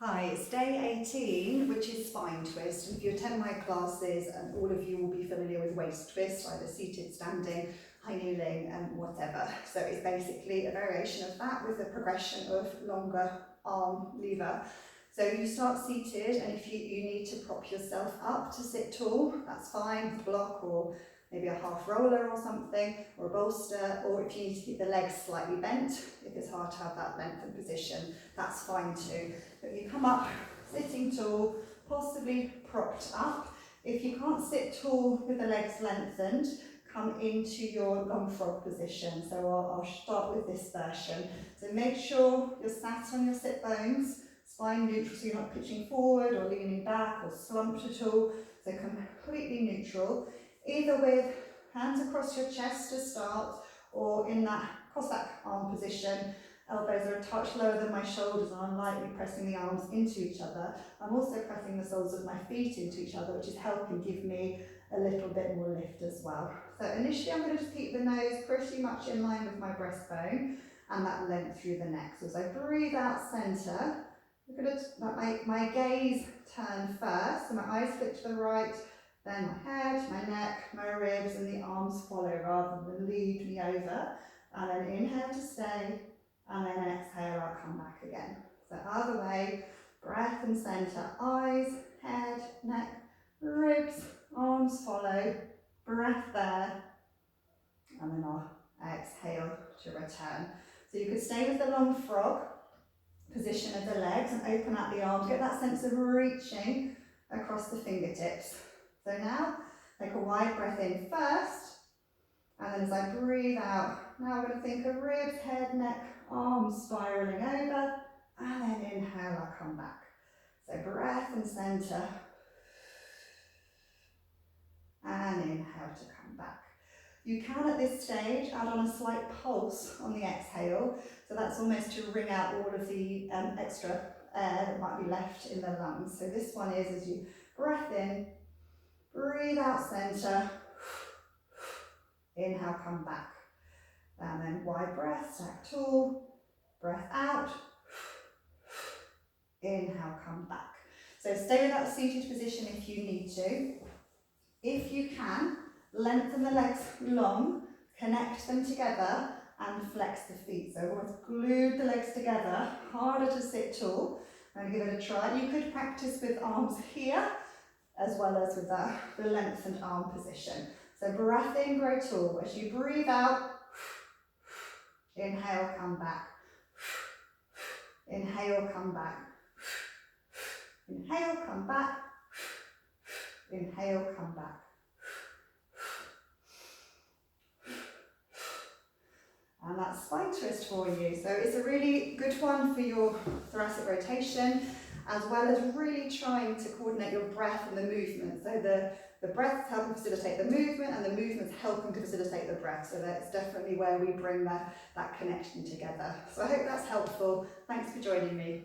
Hi, it's day 18, which is spine twist. And if you attend my classes, and all of you will be familiar with waist twist, either seated, standing, high kneeling, and whatever. So it's basically a variation of that with a progression of longer arm lever. So you start seated, and if you need to prop yourself up to sit tall, that's fine, block or maybe a half roller or something, or a bolster, or if you need to keep the legs slightly bent, if it's hard to have that lengthened position, that's fine too. But you come up sitting tall, possibly propped up. If you can't sit tall with the legs lengthened, come into your long frog position. So I'll start with this version. So make sure you're sat on your sit bones, spine neutral, so you're not pitching forward or leaning back or slumped at all. So completely neutral, either with hands across your chest to start, or in that Cossack arm position. Elbows are a touch lower than my shoulders and I'm lightly pressing the arms into each other. I'm also pressing the soles of my feet into each other, which is helping give me a little bit more lift as well. So initially I'm going to just keep the nose pretty much in line with my breastbone and that length through the neck. So as I breathe out centre, I'm going to let my gaze turn first, so my eyes flick to the right, then my head, my neck, my ribs and the arms follow rather than lead me over. And then inhale to stay. And then exhale, I'll come back again. So other way, breath and centre, eyes, head, neck, ribs, arms follow, breath there, and then I'll exhale to return. So you could stay with the long frog position of the legs and open out the arms, get that sense of reaching across the fingertips. So now, take a wide breath in first, and then as I breathe out, now I'm going to think of ribs, head, neck, arms spiralling over, and then inhale, I'll come back. So breath and centre, and inhale to come back. You can at this stage add on a slight pulse on the exhale, so that's almost to wring out all of the extra air that might be left in the lungs. So this one is as you breath in, breathe out centre, inhale, come back. And then wide breath, stack tall, breath out, inhale, come back. So stay in that seated position if you need to. If you can, lengthen the legs long, connect them together and flex the feet. So once glued the legs together, harder to sit tall. I'm going to give it a try. You could practice with arms here as well as with the lengthened arm position. So breath in, grow tall. As you breathe out, inhale, come back. Inhale, come back. Inhale, come back. Inhale, come back. And that's spine twist for you. So it's a really good one for your thoracic rotation, as well as really trying to coordinate your breath and the movement. So the breath's helping facilitate the movement and the movement's helping to facilitate the breath. So that's definitely where we bring that connection together. So I hope that's helpful. Thanks for joining me.